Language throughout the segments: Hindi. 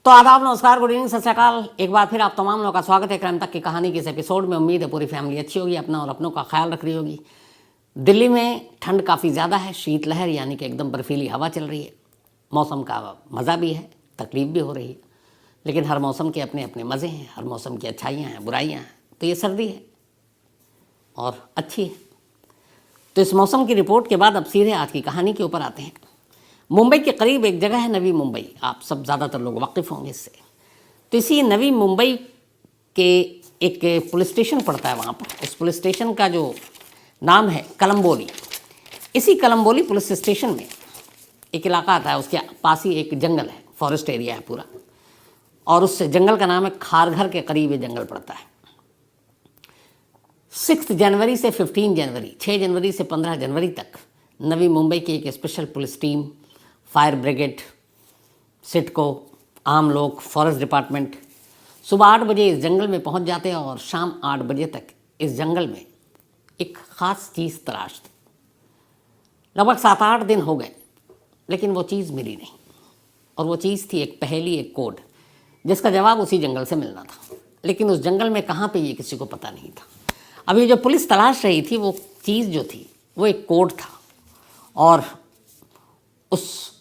तो आदाब, नमस्कार, गुड इवनिंग, सत श्री अकाल। एक बार फिर आप तमाम लोगों का स्वागत है क्राइम तक की कहानी के इस एपिसोड में। उम्मीद है पूरी फैमिली अच्छी होगी, अपना और अपनों का ख्याल रख रही होगी। दिल्ली में ठंड काफ़ी ज़्यादा है, शीतलहर यानी कि एकदम बर्फीली हवा चल रही है। मौसम का मज़ा भी है, तकलीफ भी हो रही है, लेकिन हर मौसम के अपने अपने मज़े हैं, हर मौसम की अच्छाइयाँ हैं, बुराइयाँ हैं। तो ये सर्दी है और अच्छी है। तो इस मौसम की रिपोर्ट के बाद अब सीधे आज की कहानी के ऊपर आते हैं। मुंबई के करीब एक जगह है नवी मुंबई, आप सब ज़्यादातर लोग वाकिफ़ होंगे इससे। तो इसी नवी मुंबई के एक पुलिस स्टेशन पड़ता है वहाँ पर। उस पुलिस स्टेशन का जो नाम है कलम्बोली। इसी कलम्बोली पुलिस स्टेशन में एक इलाका आता है, उसके पास ही एक जंगल है, फॉरेस्ट एरिया है पूरा, और उस जंगल का नाम है खारघर के करीब ये जंगल पड़ता है। 6 जनवरी से 15 जनवरी, 6 जनवरी से 15 जनवरी तक नवी मुंबई की एक special police team, fire brigade, CIDCO, आम लोग, फॉरेस्ट डिपार्टमेंट सुबह 8 बजे इस जंगल में पहुंच जाते हैं और शाम 8 बजे तक इस जंगल में एक ख़ास चीज़ तलाशते। लगभग 7-8 दिन हो गए, लेकिन वो चीज़ मिली नहीं। और वो चीज़ थी एक पहेली, एक कोड, जिसका जवाब उसी जंगल से मिलना था। लेकिन उस जंगल में कहाँ पे ये किसी को पता नहीं था। अब ये जो पुलिस तलाश रही थी, वो चीज़ जो थी वो एक कोड था, और उस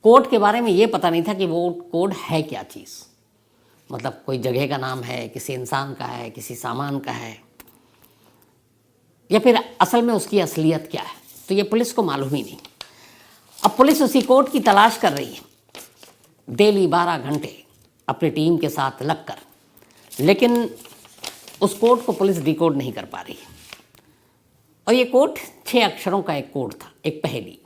कोड के बारे में ये पता नहीं था कि वो कोड है क्या चीज़। मतलब कोई जगह का नाम है, किसी इंसान का है, किसी सामान का है, या फिर असल में उसकी असलियत क्या है। तो ये पुलिस को मालूम ही नहीं। अब पुलिस उसी कोड की तलाश कर रही है डेली 12 घंटे अपनी टीम के साथ लगकर, लेकिन उस कोड को पुलिस डिकोड नहीं कर पा रही। और ये कोड 6 अक्षरों का एक कोड था, एक पहेली,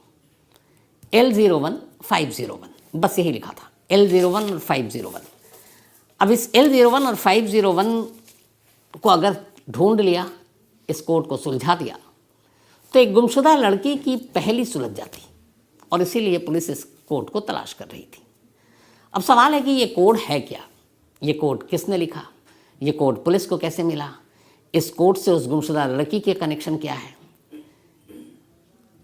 L01 501, बस यही लिखा था, L01 और 501। अब इस L01 और 501 को अगर ढूंढ लिया, इस कोड को सुलझा दिया, तो एक गुमशुदा लड़की की पहेली सुलझ जाती। और इसीलिए पुलिस इस कोड को तलाश कर रही थी। अब सवाल है कि ये कोड है क्या, ये कोड किसने लिखा, ये कोड पुलिस को कैसे मिला, इस कोड से उस गुमशुदा लड़की के कनेक्शन क्या है,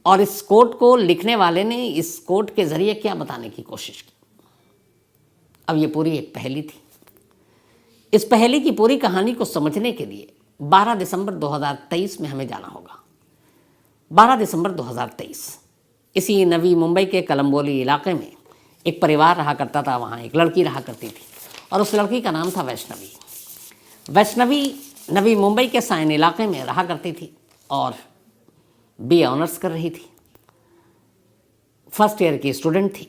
और इस कोड को लिखने वाले ने इस कोड के ज़रिए क्या बताने की कोशिश की। अब ये पूरी एक पहेली थी। इस पहेली की पूरी कहानी को समझने के लिए 12 दिसंबर 2023 में हमें जाना होगा। 12 दिसंबर 2023 इसी नवी मुंबई के कलम्बोली इलाके में एक परिवार रहा करता था। वहाँ एक लड़की रहा करती थी, और उस लड़की का नाम था वैष्णवी। वैष्णवी नवी मुंबई के साइन इलाके में रहा करती थी और BA ऑनर्स कर रही थी। फर्स्ट ईयर की स्टूडेंट थी।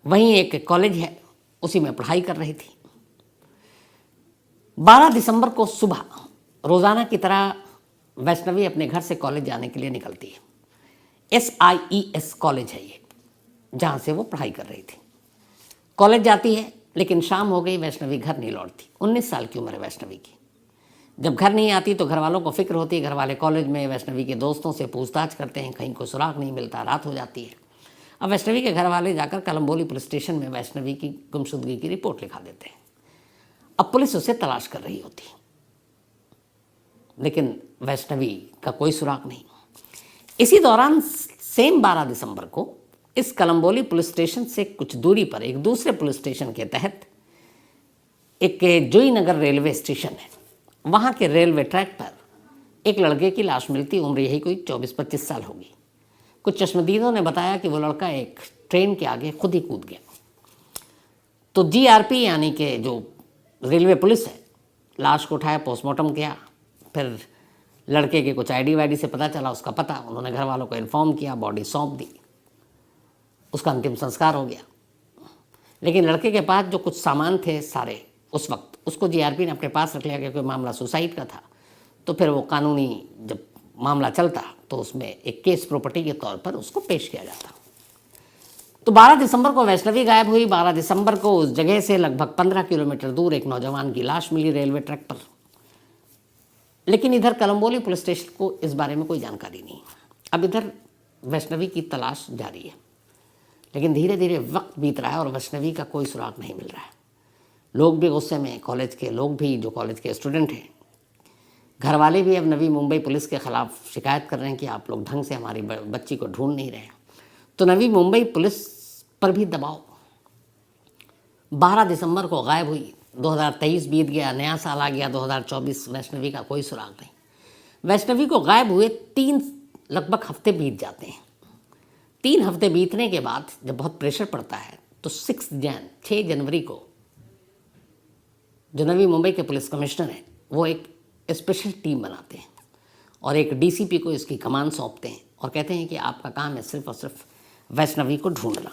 वहीं एक कॉलेज है, उसी में पढ़ाई कर रही थी। 12 दिसंबर को सुबह रोज़ाना की तरह वैष्णवी अपने घर से कॉलेज जाने के लिए निकलती है। SIES कॉलेज है ये, जहाँ से वो पढ़ाई कर रही थी। कॉलेज जाती है, लेकिन शाम हो गई, वैष्णवी घर नहीं लौटती। 19 साल की उम्र है वैष्णवी की। जब घर नहीं आती तो घर वालों को फिक्र होती है। घर वाले कॉलेज में वैष्णवी के दोस्तों से पूछताछ करते हैं, कहीं कोई सुराग नहीं मिलता। रात हो जाती है। अब वैष्णवी के घर वाले जाकर कलम्बोली पुलिस स्टेशन में वैष्णवी की गुमशुदगी की रिपोर्ट लिखा देते हैं। अब पुलिस उसे तलाश कर रही होती, लेकिन वैष्णवी का कोई सुराग नहीं। इसी दौरान सेम 12 दिसंबर को इस कलम्बोली पुलिस स्टेशन से कुछ दूरी पर एक दूसरे पुलिस स्टेशन के तहत एक जोई नगर रेलवे स्टेशन है, वहाँ के रेलवे ट्रैक पर एक लड़के की लाश मिलती। उम्र यही कोई 24-25 साल होगी। कुछ चश्मदीदों ने बताया कि वो लड़का एक ट्रेन के आगे खुद ही कूद गया। तो GRP यानी कि जो रेलवे पुलिस है, लाश को उठाया, पोस्टमार्टम किया। फिर लड़के के कुछ ID वाईडी से पता चला उसका पता। उन्होंने घर वालों को इन्फॉर्म किया, बॉडी सौंप दी, उसका अंतिम संस्कार हो गया। लेकिन लड़के के पास जो कुछ सामान थे सारे, उस वक्त उसको GRP ने अपने पास रख लिया, क्योंकि मामला सुसाइड का था। तो फिर वो कानूनी जब मामला चलता तो उसमें एक केस प्रॉपर्टी के तौर पर उसको पेश किया जाता। तो 12 दिसंबर को वैष्णवी गायब हुई। 12 दिसंबर को उस जगह से लगभग 15 किलोमीटर दूर एक नौजवान की लाश मिली रेलवे ट्रैक पर। लेकिन इधर कलम्बोली पुलिस स्टेशन को इस बारे में कोई जानकारी नहीं। अब इधर वैष्णवी की तलाश जारी है, लेकिन धीरे धीरे वक्त बीत रहा है और वैष्णवी का कोई सुराग नहीं मिल रहा है। लोग भी गुस्से में, कॉलेज के लोग भी, जो कॉलेज के स्टूडेंट हैं, घर वाले भी अब नवी मुंबई पुलिस के ख़िलाफ़ शिकायत कर रहे हैं कि आप लोग ढंग से हमारी बच्ची को ढूंढ नहीं रहे। तो नवी मुंबई पुलिस पर भी दबाव। 12 दिसंबर को गायब हुई। 2023 बीत गया, नया साल आ गया 2024, वैष्णवी का कोई सुराग नहीं। वैष्णवी को गायब हुए 3 लगभग हफ्ते बीत जाते हैं। 3 हफ्ते बीतने के बाद जब बहुत प्रेशर पड़ता है तो 6 जनवरी को जो नवी मुंबई के पुलिस कमिश्नर हैं वो एक स्पेशल टीम बनाते हैं और एक डीसीपी को इसकी कमान सौंपते हैं और कहते हैं कि आपका काम है सिर्फ और सिर्फ वैष्णवी को ढूंढना।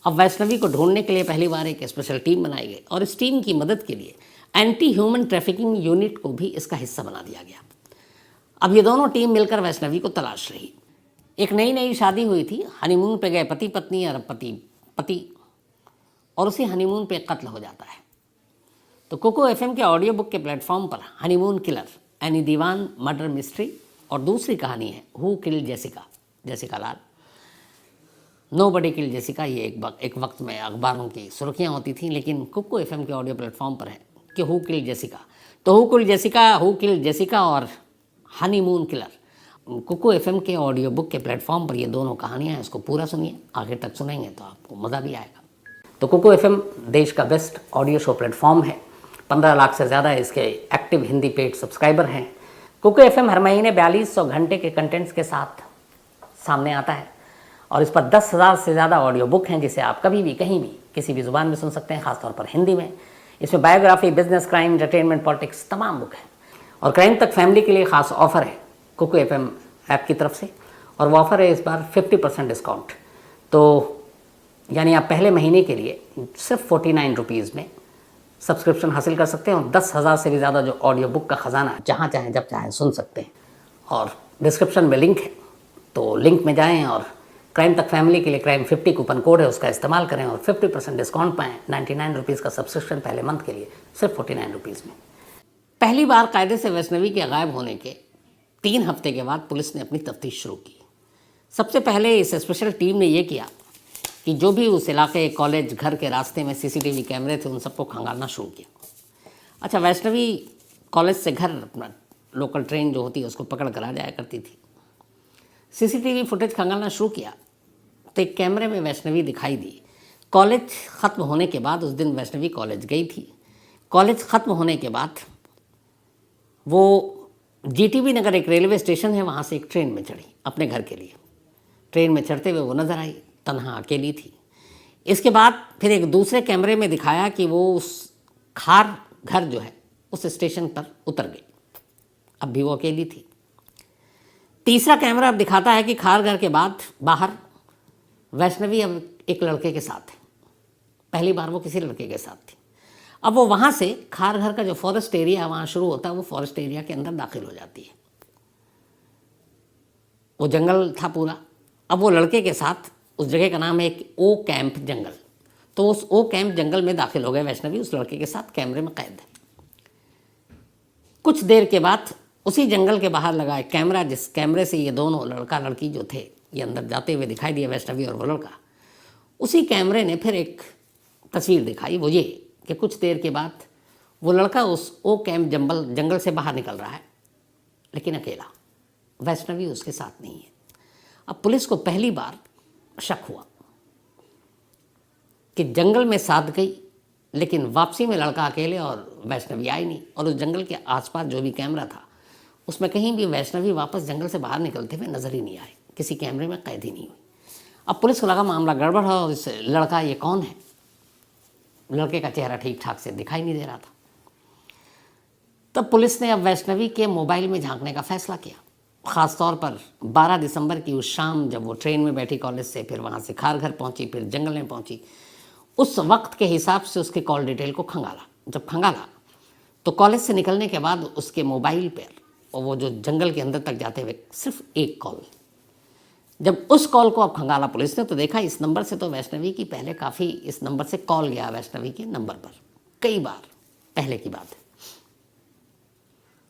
अब वैष्णवी को ढूंढने के लिए पहली बार एक स्पेशल टीम बनाई गई और इस टीम की मदद के लिए एंटी ह्यूमन ट्रैफिकिंग यूनिट को भी इसका हिस्सा बना दिया गया। अब ये दोनों टीम मिलकर वैष्णवी को तलाश रही। एक नई शादी हुई थी, हनीमून पे गए पति पत्नी और पति और उसी हनीमून पे कत्ल हो जाता है। तो कोको एफएम के ऑडियो बुक के प्लेटफॉर्म पर हनीमून किलर, एनी दीवान मर्डर मिस्ट्री और दूसरी कहानी है who killed Jessica Lal, nobody killed Jessica. ये एक वक्त में अखबारों की सुर्खियाँ होती थी, लेकिन कोको एफएम के ऑडियो प्लेटफॉर्म पर है कि हु किल्ड जेसिका। तो हु किल्ड जेसिका और हनीमून किलर, कोको एफएम के ऑडियो बुक के प्लेटफॉर्म पर ये दोनों कहानियाँ हैं। इसको पूरा सुनिए, आखिर तक सुनेंगे तो आपको मज़ा भी आएगा। तो कोको एफएम देश का बेस्ट ऑडियो शो प्लेटफॉर्म है। 15 लाख से ज़्यादा इसके एक्टिव हिंदी पेड सब्सक्राइबर हैं। कोको एफएम हर महीने 4200 घंटे के कंटेंट्स के साथ सामने आता है और इस पर 10,000 से ज़्यादा ऑडियो बुक हैं जिसे आप कभी भी कहीं भी किसी भी ज़ुबान में सुन सकते हैं, खासतौर पर हिंदी में। इसमें biography, business, crime, entertainment, politics तमाम बुक हैं। और क्राइम तक फैमिली के लिए खास ऑफर है कोको एफएम ऐप की तरफ से, और वो ऑफ़र है इस बार 50% डिस्काउंट। तो यानी आप पहले महीने के लिए सिर्फ 49 रुपीज़ में सब्सक्रिप्शन हासिल कर सकते हैं और 10,000 से भी ज़्यादा जो ऑडियो बुक का ख़जाना है जहाँ चाहें जब चाहें सुन सकते हैं। और डिस्क्रिप्शन में लिंक है, तो लिंक में जाएं और क्राइम तक फैमिली के लिए क्राइम 50 कूपन कोड है, उसका इस्तेमाल करें और 50% डिस्काउंट पाएँ। 99 रुपीज़ का सब्सक्रिप्शन पहले मंथ के लिए सिर्फ 49 रुपीज़ में। पहली बार कायदे से वैष्णवी के गायब होने के 3 हफ्ते के बाद पुलिस ने अपनी तफ्तीश शुरू की। सबसे पहले इस स्पेशल टीम ने ये किया कि जो भी उस इलाके, कॉलेज, घर के रास्ते में सीसीटीवी कैमरे थे उन सबको खंगालना शुरू किया। अच्छा, वैष्णवी कॉलेज से घर अपना लोकल ट्रेन जो होती है उसको पकड़ कर आ जाया करती थी। सीसीटीवी फुटेज खंगालना शुरू किया तो एक कैमरे में वैष्णवी दिखाई दी। कॉलेज ख़त्म होने के बाद, उस दिन वैष्णवी कॉलेज गई थी। कॉलेज ख़त्म होने के बाद वो जीटीबी नगर एक रेलवे स्टेशन है, वहाँ से एक ट्रेन में चढ़ी अपने घर के लिए। ट्रेन में चढ़ते हुए वो नज़र आई, तन्हा अकेली थी। इसके बाद फिर एक दूसरे कैमरे में दिखाया कि वो उस खार घर जो है उस स्टेशन पर उतर गई। अब भी वो अकेली थी। तीसरा कैमरा अब दिखाता है कि खार घर के बाद बाहर वैष्णवी अब एक लड़के के साथ है। पहली बार वो किसी लड़के के साथ थी। अब वो वहाँ से खार घर का जो फॉरेस्ट एरिया वहाँ शुरू होता है, वो फॉरेस्ट एरिया के अंदर दाखिल हो जाती है। वो जंगल था पूरा। अब वो लड़के के साथ, उस जगह का नाम है एक ओ कैंप जंगल, तो उस ओ कैंप जंगल में दाखिल हो गए वैष्णवी उस लड़के के साथ, कैमरे में कैद है। कुछ देर के बाद उसी जंगल के बाहर लगा एक कैमरा, जिस कैमरे से ये दोनों लड़का लड़की जो थे ये अंदर जाते हुए दिखाई दिए, वैष्णवी और वो लड़का। उसी कैमरे ने फिर एक तस्वीर दिखाई, वो ये कि कुछ देर के बाद वो लड़का उस ओ कैंप जंगल से बाहर निकल रहा है, लेकिन अकेला। वैष्णवी उसके साथ नहीं है। अब पुलिस को पहली बार शक हुआ कि जंगल में साथ गई, लेकिन वापसी में लड़का अकेले और वैष्णवी आई नहीं। और उस जंगल के आसपास जो भी कैमरा था उसमें कहीं भी वैष्णवी वापस जंगल से बाहर निकलते हुए नजर ही नहीं आए, किसी कैमरे में कैद ही नहीं हुई। अब पुलिस को लगा मामला गड़बड़ है और इस लड़का ये कौन है। लड़के का चेहरा ठीक ठाक से दिखाई नहीं दे रहा था। तब पुलिस ने अब वैष्णवी के मोबाइल में झांकने का फैसला किया। ख़ासतौर पर 12 दिसंबर की उस शाम जब वो ट्रेन में बैठी कॉलेज से, फिर वहाँ से खार घर पहुँची, फिर जंगल में पहुँची, उस वक्त के हिसाब से उसके कॉल डिटेल को खंगाला। जब खंगाला तो कॉलेज से निकलने के बाद उसके मोबाइल पर और वो जो जंगल के अंदर तक जाते हुए सिर्फ एक कॉल। जब उस कॉल को अब खंगाला पुलिस ने तो देखा इस नंबर से तो वैष्णवी की पहले काफ़ी इस नंबर से कॉल गया वैष्णवी के नंबर पर कई बार, पहले की बात है।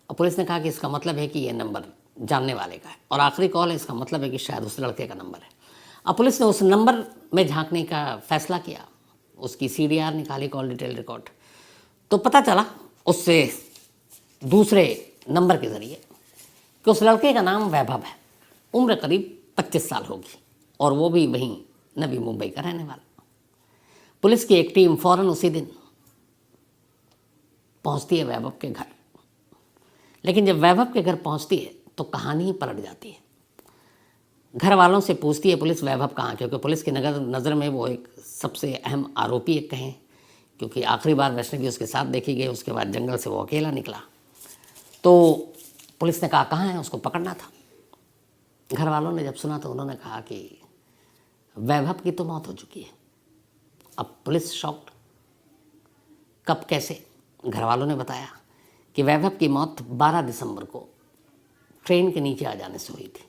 और पुलिस ने कहा कि इसका मतलब है कि ये नंबर जानने वाले का है और आखिरी कॉल है, इसका मतलब है कि शायद उस लड़के का नंबर है। अब पुलिस ने उस नंबर में झांकने का फैसला किया, उसकी CDR निकाली, कॉल डिटेल रिकॉर्ड, तो पता चला उससे दूसरे नंबर के ज़रिए कि उस लड़के का नाम वैभव है, उम्र करीब 25 साल होगी और वो भी वहीं नवी मुंबई का रहने वाला। पुलिस की एक टीम फौरन उसी दिन पहुंचती है वैभव के घर। लेकिन जब वैभव के घर पहुंचती है तो कहानी ही पलट जाती है। घर वालों से पूछती है पुलिस वैभव कहाँ, क्योंकि पुलिस की नज़र में वो एक सबसे अहम आरोपी एक कहें, क्योंकि आखिरी बार वैष्णवी उसके साथ देखी गई, उसके बाद जंगल से वो अकेला निकला। तो पुलिस ने कहा कहाँ है, उसको पकड़ना था। घर वालों ने जब सुना तो उन्होंने कहा कि वैभव की तो मौत हो चुकी है। अब पुलिस शॉक्ड, कब कैसे? घर वालों ने बताया कि वैभव की मौत 12 दिसंबर को ट्रेन के नीचे आ जाने से हुई थी।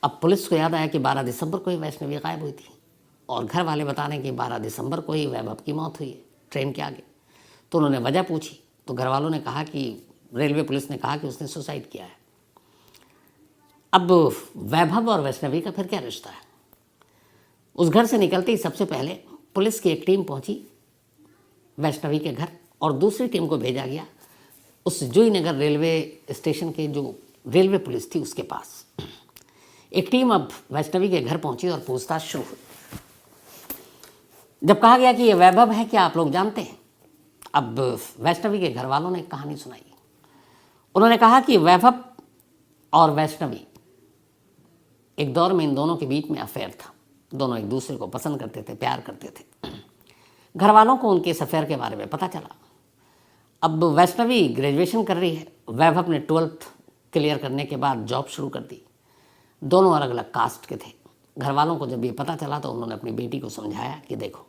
अब पुलिस को याद आया कि 12 दिसंबर को ही वैष्णवी गायब हुई थी, और घर वाले बता रहे हैं कि 12 दिसंबर को ही वैभव की मौत हुई है ट्रेन के आगे। तो उन्होंने वजह पूछी तो घर वालों ने कहा कि रेलवे पुलिस ने कहा कि उसने सुसाइड किया है। अब वैभव और वैष्णवी का फिर क्या रिश्ता है? उस घर से निकलते ही सबसे पहले पुलिस की एक टीम पहुंची वैष्णवी के घर, और दूसरी टीम को भेजा गया उस जूहीनगर रेलवे स्टेशन के जो रेलवे पुलिस थी उसके पास। एक टीम अब वैष्णवी के घर पहुंची और पूछताछ शुरू हुई। जब कहा गया कि ये वैभव है, क्या आप लोग जानते हैं? अब वैष्णवी के घर वालों ने कहानी सुनाई। उन्होंने कहा कि वैभव और वैष्णवी एक दौर में इन दोनों के बीच में अफेयर था। दोनों एक दूसरे को पसंद करते थे, प्यार करते थे। घर वालों को उनके इस अफेयर के बारे में पता चला। अब वैष्णवी ग्रेजुएशन कर रही है, वैभव ने 12th क्लियर करने के बाद जॉब शुरू कर दी। दोनों अलग अलग कास्ट के थे। घर वालों को जब ये पता चला तो उन्होंने अपनी बेटी को समझाया कि देखो,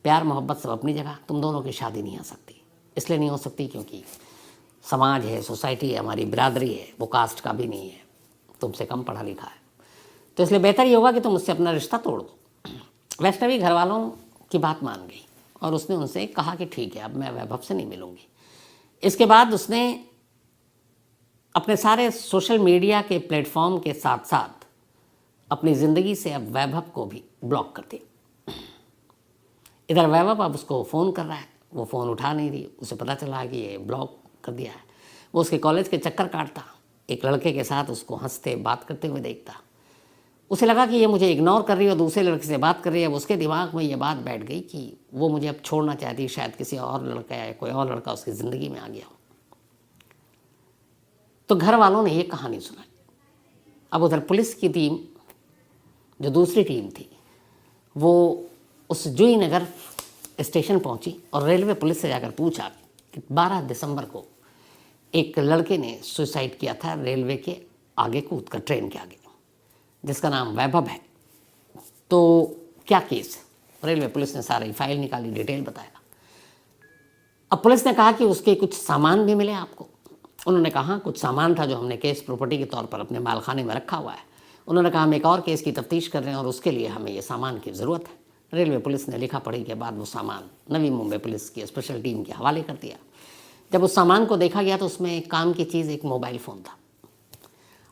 प्यार मोहब्बत सब अपनी जगह, तुम दोनों की शादी नहीं हो सकती। इसलिए नहीं हो सकती क्योंकि समाज है, सोसाइटी है, हमारी बिरादरी है, वो कास्ट का भी नहीं है, तुमसे कम पढ़ा लिखा है, तो इसलिए बेहतर ये होगा कि तुम उससे अपना रिश्ता तोड़ दो। वैष्णवी घर वालों की बात मान गई और उसने उनसे कहा कि ठीक है, अब मैं वैभव से नहीं मिलूंगी। इसके बाद उसने अपने सारे सोशल मीडिया के प्लेटफॉर्म के साथ साथ अपनी ज़िंदगी से अब वैभव को भी ब्लॉक कर दिया। इधर वैभव अब उसको फ़ोन कर रहा है, वो फ़ोन उठा नहीं रही। उसे पता चला कि ये ब्लॉक कर दिया है। वो उसके कॉलेज के चक्कर काटता, एक लड़के के साथ उसको हंसते बात करते हुए देखता। उसे लगा कि ये मुझे इग्नोर कर रही है और दूसरे लड़के से बात कर रही है। अब उसके दिमाग में ये बात बैठ गई कि वो मुझे अब छोड़ना चाहती है, शायद किसी और लड़का या कोई और लड़का उसकी ज़िंदगी में आ गया हो। तो घर वालों ने ये कहानी सुनाई। अब उधर पुलिस की टीम, जो दूसरी टीम थी, वो उस जूहीनगर स्टेशन पहुंची और रेलवे पुलिस से जाकर पूछा कि 12 दिसंबर को एक लड़के ने सुसाइड किया था रेलवे के आगे कूदकर, ट्रेन के आगे, जिसका नाम वैभव है। तो क्या केस है? रेलवे पुलिस ने सारी फाइल निकाली, डिटेल बताया। अब पुलिस ने कहा कि उसके कुछ सामान भी मिले आपको। उन्होंने कहा कुछ सामान था जो हमने केस प्रॉपर्टी के तौर पर अपने मालखाने में रखा हुआ है। उन्होंने कहा हम एक और केस की तफ्तीश कर रहे हैं और उसके लिए हमें ये सामान की ज़रूरत है। रेलवे पुलिस ने लिखा पढ़ी के बाद वो सामान नवी मुंबई पुलिस की स्पेशल टीम के हवाले कर दिया। जब उस सामान को देखा गया तो उसमें एक काम की चीज़, एक मोबाइल फ़ोन था।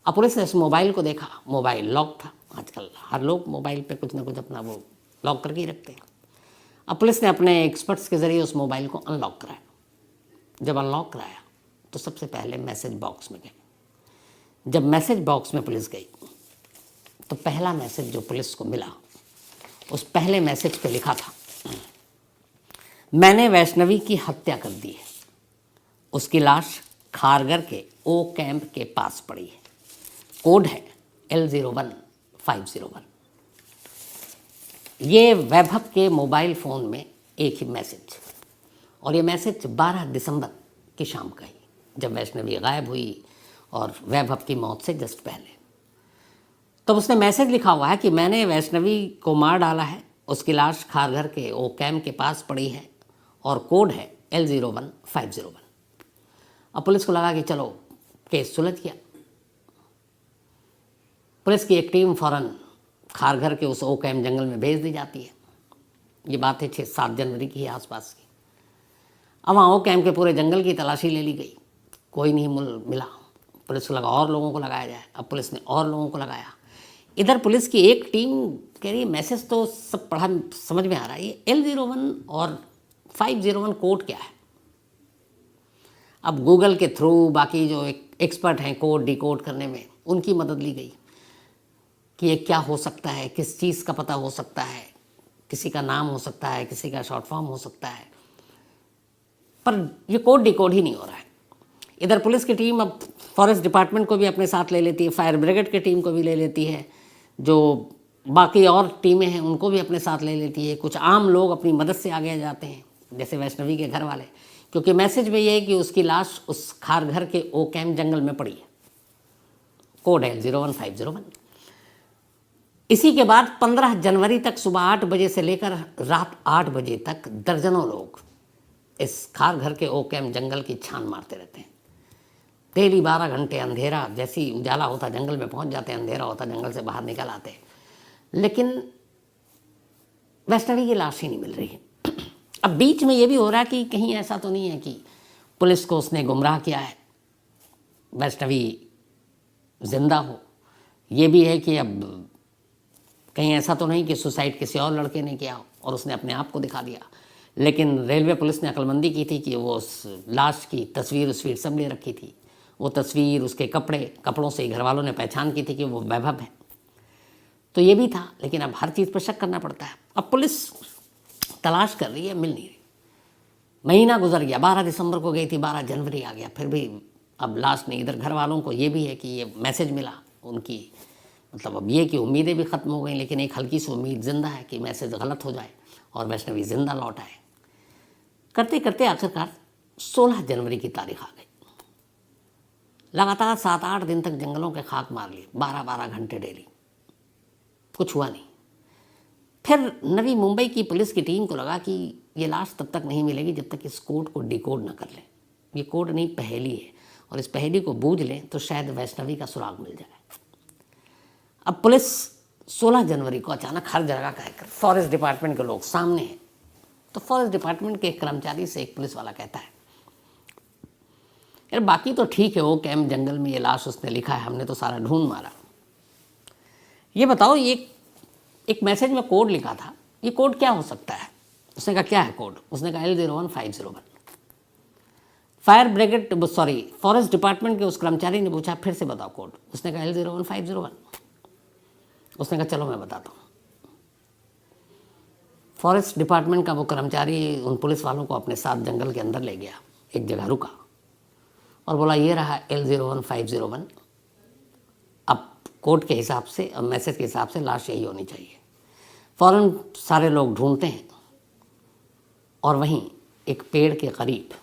अब पुलिस ने उस मोबाइल को देखा, मोबाइल लॉक था। आजकल हर लोग मोबाइल पे कुछ ना कुछ अपना वो लॉक करके ही रखते हैं। अब पुलिस ने अपने एक्सपर्ट्स के ज़रिए उस मोबाइल को अनलॉक कराया। जब अनलॉक कराया तो सबसे पहले मैसेज बॉक्स में गए। जब मैसेज बॉक्स में पुलिस गई तो पहला मैसेज जो पुलिस को मिला, उस पहले मैसेज पे लिखा था, मैंने वैष्णवी की हत्या कर दी है, उसकी लाश खारगर के ओ कैंप के पास पड़ी है, कोड है L01-501। ये वैभव के मोबाइल फ़ोन में एक ही मैसेज, और ये मैसेज 12 दिसंबर की शाम का ही, जब वैष्णवी गायब हुई और वैभव की मौत से जस्ट पहले। तब उसने मैसेज लिखा हुआ है कि मैंने वैष्णवी को मार डाला है, उसकी लाश खारघर के ओ कैंप के पास पड़ी है और कोड है L01-501। अब पुलिस को लगा कि चलो केस सुलझ गया। पुलिस की एक टीम फ़ौरन खारघर के उस ओ कैंप जंगल में भेज दी जाती है। ये बात है 6-7 जनवरी की आसपास की। अब वहाँ ओ कैंप के पूरे जंगल की तलाशी ले ली गई, कोई नहीं मिला। पुलिस को लगा और लोगों को लगाया जाए। अब पुलिस ने और लोगों को लगाया। इधर पुलिस की एक टीम कह रही है मैसेज तो सब पढ़ा समझ में आ रहा है, ये L01 और 501 कोड क्या है। अब गूगल के थ्रू बाकी जो एक्सपर्ट हैं कोड डिकोड करने में, उनकी मदद ली गई कि ये क्या हो सकता है, किस चीज़ का पता हो सकता है, किसी का नाम हो सकता है, किसी का शॉर्ट फॉर्म हो सकता है, पर ये कोड डिकोड ही नहीं हो रहा है। इधर पुलिस की टीम अब फॉरेस्ट डिपार्टमेंट को भी अपने साथ ले लेती है, फायर ब्रिगेड की टीम को भी ले लेती है, जो बाकी और टीमें हैं उनको भी अपने साथ ले लेती है। कुछ आम लोग अपनी मदद से आगे जाते हैं, जैसे वैष्णवी के घर वाले, क्योंकि मैसेज में ये है कि उसकी लाश उस खारघर के ओ कैम्प जंगल में पड़ी है। कोड है 01501। इसी के बाद 15 जनवरी तक सुबह 8 बजे से लेकर रात 8 बजे तक दर्जनों लोग इस खारघर के ओ कैम्प जंगल की छान मारते रहते हैं। डेली 12 घंटे अंधेरा, जैसी उजाला होता जंगल में पहुंच जाते, अंधेरा होता जंगल से बाहर निकल आते, लेकिन वैष्णवी की लाश ही नहीं मिल रही है। अब बीच में ये भी हो रहा है कि कहीं ऐसा तो नहीं है कि पुलिस को उसने गुमराह किया है, वैष्णवी जिंदा हो। ये भी है कि अब कहीं ऐसा तो नहीं कि सुसाइड किसी और लड़के ने किया और उसने अपने आप को दिखा दिया। लेकिन रेलवे पुलिस ने अक्लमंदी की थी कि वो उस लाश की तस्वीर सब ले रखी थी। वो तस्वीर, उसके कपड़ों से घर वालों ने पहचान की थी कि वो वैभव है। तो ये भी था, लेकिन अब हर चीज़ पर शक करना पड़ता है। अब पुलिस तलाश कर रही है, मिल नहीं रही। महीना गुजर गया, 12 दिसंबर को गई थी, 12 जनवरी आ गया, फिर भी अब लाश नहीं। इधर घर वालों को ये भी है कि ये मैसेज मिला उनकी, मतलब अब ये कि उम्मीदें भी ख़त्म हो गई, लेकिन एक हल्की सी उम्मीद जिंदा है कि मैसेज गलत हो जाए और वैष्णवी जिंदा लौट आए। करते करते आखिरकार 16 जनवरी की तारीख आ गई। लगातार 7-8 दिन तक जंगलों के खाक मार लिए, 12-12 घंटे डेली, कुछ हुआ नहीं। फिर नवी मुंबई की पुलिस की टीम को लगा कि ये लाश तब तक नहीं मिलेगी जब तक इस कोड को डिकोड न कर लें। ये कोड नहीं, पहेली है, और इस पहेली को बूझ लें तो शायद वैष्णवी का सुराग मिल जाए। अब पुलिस 16 जनवरी को अचानक हर जगह का फॉरेस्ट डिपार्टमेंट के लोग सामने हैं। तो फॉरेस्ट डिपार्टमेंट के एक कर्मचारी से एक पुलिस वाला कहता है, यार बाकी तो ठीक है, वो कैम्प जंगल में ये लाश उसने लिखा है, हमने तो सारा ढूंढ मारा, ये बताओ ये एक मैसेज में कोड लिखा था, ये कोड क्या हो सकता है? उसने कहा क्या है कोड? उसने कहा L01501। Fire brigade forest department के उस कर्मचारी ने पूछा फिर से बताओ कोड। उसने कहा L01501। उसने कहा चलो मैं बताता हूँ। फॉरेस्ट डिपार्टमेंट का वो कर्मचारी उन पुलिस वालों को अपने साथ जंगल के अंदर ले गया, एक जगह रुका और बोला ये रहा L01501। अब कोड के हिसाब से और मैसेज के हिसाब से लाश यही होनी चाहिए। फ़ौरन सारे लोग ढूंढते हैं और वहीं एक पेड़ के करीब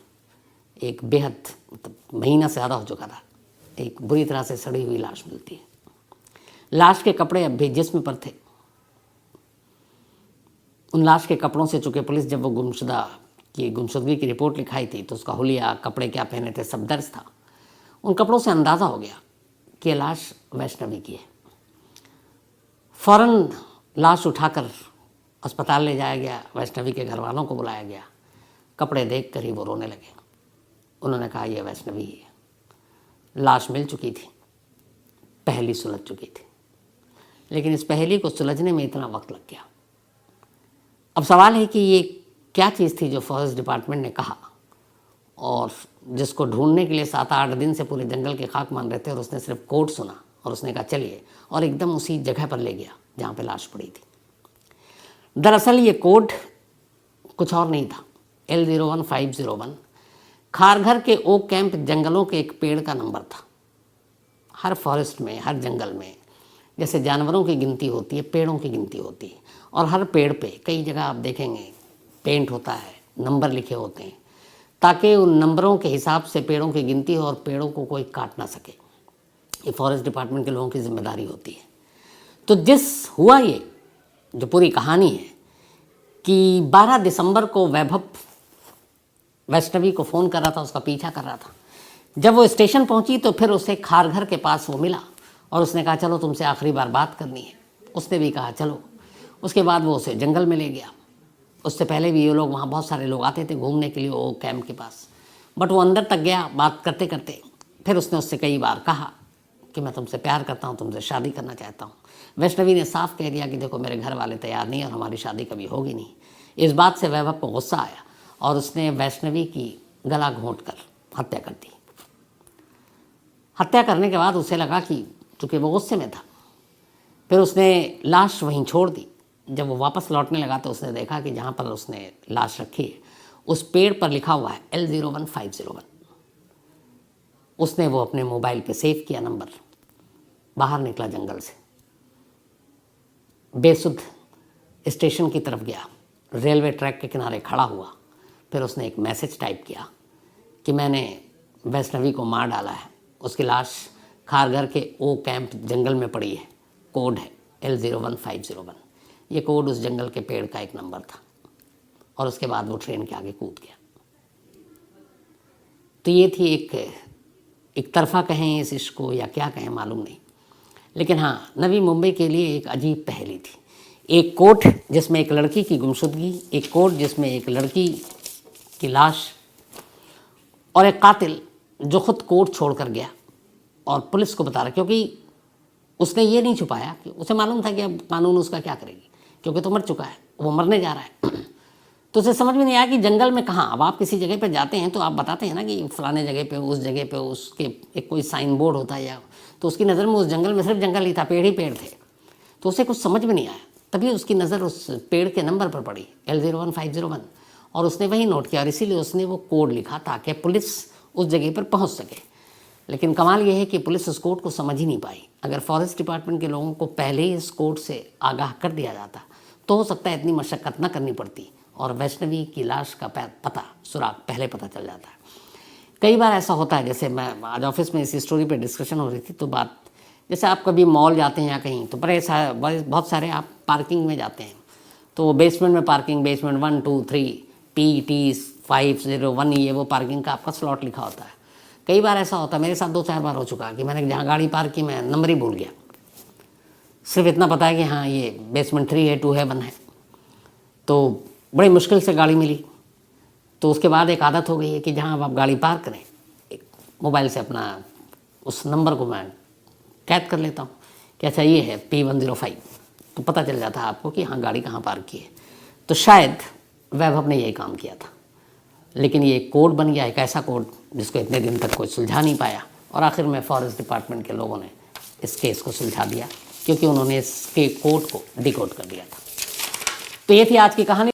एक बेहद, मतलब महीना से ज़्यादा हो चुका था, एक बुरी तरह से सड़ी हुई लाश मिलती है। लाश के कपड़े अब भी जिस्म पर थे। उन लाश के कपड़ों से, चूँकि पुलिस जब वो गुमशुदगी की रिपोर्ट लिखाई थी तो उसका हुलिया, कपड़े क्या पहने थे, सब दर्ज था। उन कपड़ों से अंदाज़ा हो गया कि लाश वैष्णवी की है। फ़ौरन लाश उठाकर अस्पताल ले जाया गया, वैष्णवी के घर वालों को बुलाया गया। कपड़े देख कर ही वो रोने लगे। उन्होंने कहा ये वैष्णवी ही है। लाश मिल चुकी थी, पहेली सुलझ चुकी थी, लेकिन इस पहेली को सुलझने में इतना वक्त लग गया। अब सवाल है कि ये क्या चीज़ थी जो फॉरेस्ट डिपार्टमेंट ने कहा और जिसको ढूंढने के लिए 7-8 दिन से पूरे जंगल के खाक मान रहे थे, और उसने सिर्फ कोड सुना और उसने कहा चलिए, और एकदम उसी जगह पर ले गया जहाँ पे लाश पड़ी थी। दरअसल ये कोड कुछ और नहीं था। L01501 खारघर के ओक कैंप जंगलों के एक पेड़ का नंबर था। हर फॉरेस्ट में, हर जंगल में जैसे जानवरों की गिनती होती है, पेड़ों की गिनती होती है, और हर पेड़ पे कई जगह आप देखेंगे पेंट होता है, नंबर लिखे होते हैं, ताकि उन नंबरों के हिसाब से पेड़ों की गिनती हो और पेड़ों को कोई काट ना सके। ये फॉरेस्ट डिपार्टमेंट के लोगों की जिम्मेदारी होती है। तो हुआ ये जो पूरी कहानी है कि 12 दिसंबर को वैभव वैष्णवी को फ़ोन कर रहा था, उसका पीछा कर रहा था। जब वो स्टेशन पहुंची तो फिर उसे खारघर के पास वो मिला और उसने कहा चलो तुमसे आखिरी बार बात करनी है। उसने भी कहा चलो। उसके बाद वो उसे जंगल में ले गया। उससे पहले भी ये लोग, वहाँ बहुत सारे लोग आते थे घूमने के लिए वो कैंप के पास, बट वो अंदर तक गया बात करते करते। फिर उसने उससे कई बार कहा कि मैं तुमसे प्यार करता हूँ, तुमसे शादी करना चाहता हूँ। वैष्णवी ने साफ कह दिया कि देखो मेरे घर वाले तैयार नहीं और हमारी शादी कभी होगी नहीं। इस बात से वैभव को गुस्सा आया और उसने वैष्णवी की गला घोंटकर हत्या कर दी। हत्या करने के बाद उसे लगा कि चूँकि वो गुस्से में था, फिर उसने लाश वहीं छोड़ दी जब वो वापस लौटने लगा तो उसने देखा कि जहाँ पर उसने लाश रखी है उस पेड़ पर लिखा हुआ है L01501। उसने वो अपने मोबाइल पे सेव किया नंबर, बाहर निकला जंगल से, बेसुध स्टेशन की तरफ गया, रेलवे ट्रैक के किनारे खड़ा हुआ। फिर उसने एक मैसेज टाइप किया कि मैंने वैष्णवी को मार डाला है, उसकी लाश खारघर के ओ कैंप जंगल में पड़ी है, कोड है L01501। ये कोड उस जंगल के पेड़ का एक नंबर था। और उसके बाद वो ट्रेन के आगे कूद गया। तो ये थी एक तरफा कहें इस इश्क को या क्या कहें मालूम नहीं, लेकिन हाँ, नवी मुंबई के लिए एक अजीब पहेली थी। एक कोर्ट जिसमें एक लड़की की गुमशुदगी, एक कोर्ट जिसमें एक लड़की की लाश, और एक कातिल जो खुद कोर्ट छोड़ कर गया और पुलिस को बता रहा, क्योंकि उसने ये नहीं छुपाया कि उसे मालूम था कि अब कानून उसका क्या करेगी, क्योंकि तो मर चुका है, वो मरने जा रहा है। तो उसे समझ में नहीं आया कि जंगल में कहाँ। अब आप किसी जगह पे जाते हैं तो आप बताते हैं ना कि फलाने जगह पे, उस जगह पे उसके एक कोई साइन बोर्ड होता है, या तो उसकी नज़र में उस जंगल में सिर्फ जंगल ही था, पेड़ ही पेड़ थे। तो उसे कुछ समझ में नहीं आया, तभी उसकी नज़र उस पेड़ के नंबर पर पड़ी L01501, और उसने वही नोट किया और इसीलिए उसने वो कोड लिखा ताकि पुलिस उस जगह पर पहुँच सके। लेकिन कमाल ये है कि पुलिस उस कोड को समझ ही नहीं पाई। अगर फॉरेस्ट डिपार्टमेंट के लोगों को पहले ही इस कोड से आगाह कर दिया जाता तो हो सकता है इतनी मशक्क़त न करनी पड़ती और वैष्णवी की लाश का पता, सुराग पहले पता चल जाता है। कई बार ऐसा होता है, जैसे मैं आज ऑफिस में इसी स्टोरी पे डिस्कशन हो रही थी, तो बात जैसे आप कभी मॉल जाते हैं या कहीं, तो बहुत सारे आप पार्किंग में जाते हैं, तो बेसमेंट में पार्किंग, बेसमेंट 1 2 3 PT501, ये वो पार्किंग का आपका स्लॉट लिखा होता है। कई बार ऐसा होता है, मेरे साथ 2-4 बार हो चुका कि मैंने जहाँ गाड़ी पार्क की मैं नंबर ही भूल गया, सिर्फ इतना पता है कि हाँ ये बेसमेंट 3 है, 2 है, 1 है। तो बड़ी मुश्किल से गाड़ी मिली। तो उसके बाद एक आदत हो गई है कि जहाँ आप गाड़ी पार्क करें, एक मोबाइल से अपना उस नंबर को मैं कैद कर लेता हूँ कि अच्छा ये है P105, तो पता चल जाता है आपको कि हाँ गाड़ी कहाँ पार्क की है। तो शायद वैभव ने यही काम किया था, लेकिन ये कोड बन गया, एक ऐसा कोड जिसको इतने दिन तक कोई सुलझा नहीं पाया, और आखिर में फॉरेस्ट डिपार्टमेंट के लोगों ने इस केस को सुलझा दिया क्योंकि उन्होंने इसके कोड को डिकोड कर दिया था। तो ये थी आज की कहानी।